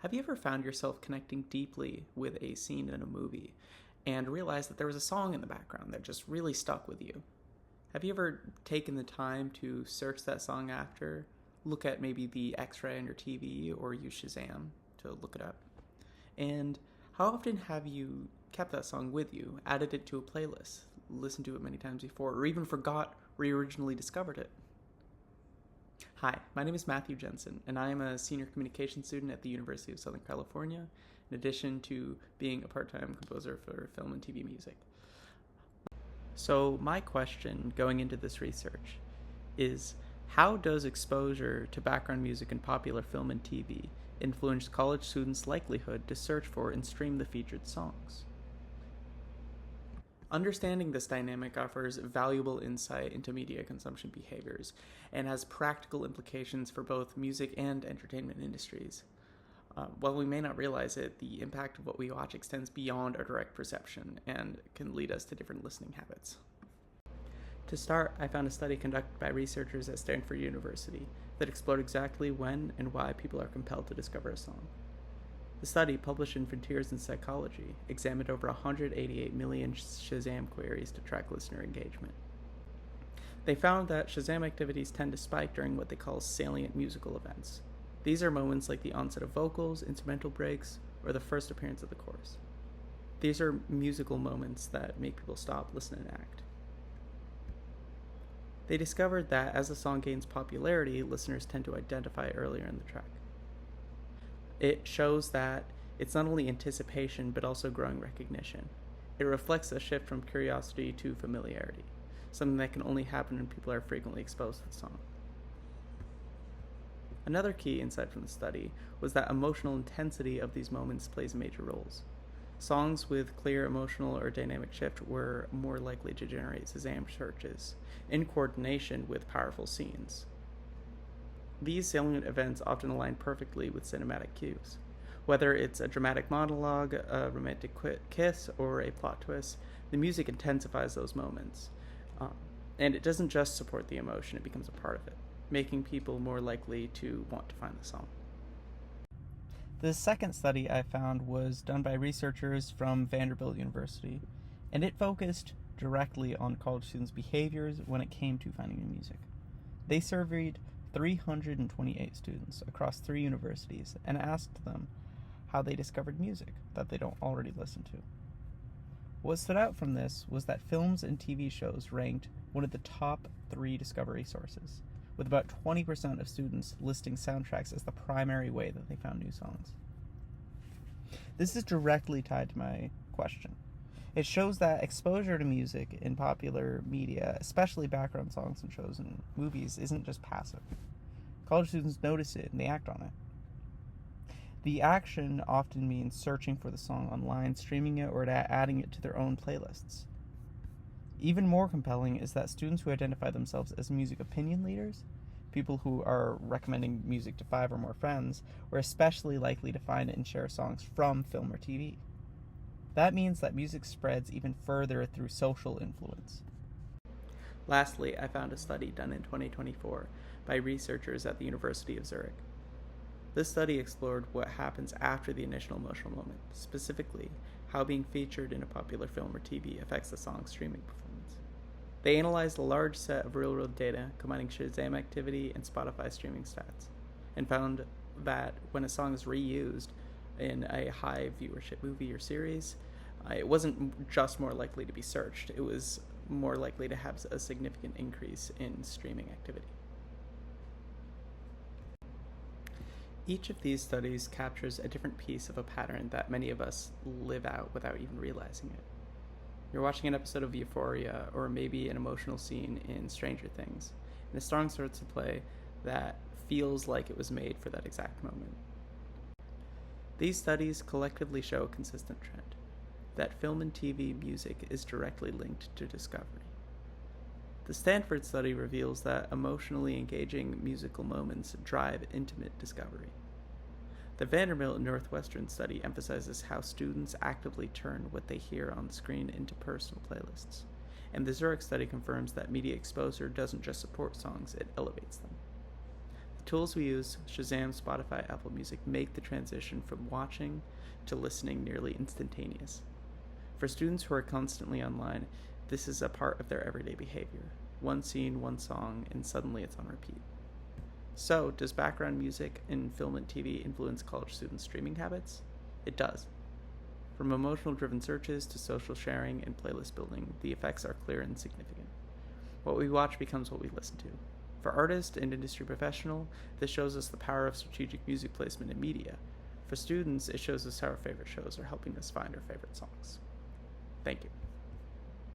Have you ever found yourself connecting deeply with a scene in a movie and realized that there was a song in the background that just really stuck with you? Have you ever taken the time to search that song after, look at maybe the X-ray on your TV, or use Shazam to look it up? And how often have you kept that song with you, added it to a playlist, listened to it many times before, or even forgot where you originally discovered it? Hi, my name is Matthew Jensen, and I am a senior communications student at the University of Southern California, in addition to being a part-time composer for film and TV music. So my question going into this research is, how does exposure to background music in popular film and TV influence college students' likelihood to search for and stream the featured songs? Understanding this dynamic offers valuable insight into media consumption behaviors and has practical implications for both music and entertainment industries. While we may not realize it, the impact of what we watch extends beyond our direct perception and can lead us to different listening habits. To start, I found a study conducted by researchers at Stanford University that explored exactly when and why people are compelled to discover a song. The study, published in Frontiers in Psychology, examined over 188 million Shazam queries to track listener engagement. They found that Shazam activities tend to spike during what they call salient musical events. These are moments like the onset of vocals, instrumental breaks, or the first appearance of the chorus. These are musical moments that make people stop, listen, and act. They discovered that as a song gains popularity, listeners tend to identify it earlier in the track. It shows that it's not only anticipation, but also growing recognition. It reflects a shift from curiosity to familiarity, something that can only happen when people are frequently exposed to the song. Another key insight from the study was that emotional intensity of these moments plays major roles. Songs with clear emotional or dynamic shift were more likely to generate Shazam searches, in coordination with powerful scenes. These salient events often align perfectly with cinematic cues. Whether it's a dramatic monologue, a romantic kiss, or a plot twist, the music intensifies those moments. And it doesn't just support the emotion, it becomes a part of it, making people more likely to want to find the song. The second study I found was done by researchers from Vanderbilt University, and it focused directly on college students' behaviors when it came to finding new music. They surveyed 328 students across 3 universities and asked them how they discovered music that they don't already listen to. What stood out from this was that films and TV shows ranked one of the top 3 discovery sources, with about 20% of students listing soundtracks as the primary way that they found new songs. This is directly tied to my question. It shows that exposure to music in popular media, especially background songs in shows and movies, isn't just passive. College students notice it and they act on it. The action often means searching for the song online, streaming it, or adding it to their own playlists. Even more compelling is that students who identify themselves as music opinion leaders, people who are recommending music to 5 or more friends, were especially likely to find and share songs from film or TV. That means that music spreads even further through social influence. Lastly, I found a study done in 2024 by researchers at the University of Zurich. This study explored what happens after the initial emotional moment, specifically how being featured in a popular film or TV affects the song's streaming performance. They analyzed a large set of real-world data combining Shazam activity and Spotify streaming stats, and found that when a song is reused in a high viewership movie or series, it wasn't just more likely to be searched, it was more likely to have a significant increase in streaming activity. Each of these studies captures a different piece of a pattern that many of us live out without even realizing it. You're watching an episode of Euphoria, or maybe an emotional scene in Stranger Things, and a song starts to play that feels like it was made for that exact moment. These studies collectively show a consistent trend, that film and TV music is directly linked to discovery. The Stanford study reveals that emotionally engaging musical moments drive intimate discovery. The Vanderbilt and Northwestern study emphasizes how students actively turn what they hear on screen into personal playlists, and the Zurich study confirms that media exposure doesn't just support songs, it elevates them. The tools we use, Shazam, Spotify, Apple Music, make the transition from watching to listening nearly instantaneous. For students who are constantly online, this is a part of their everyday behavior. One scene, one song, and suddenly it's on repeat. So, does background music in film and TV influence college students' streaming habits? It does. From emotional-driven searches to social sharing and playlist building, the effects are clear and significant. What we watch becomes what we listen to. For artists and industry professional, this shows us the power of strategic music placement in media. For students, it shows us how our favorite shows are helping us find our favorite songs. Thank you.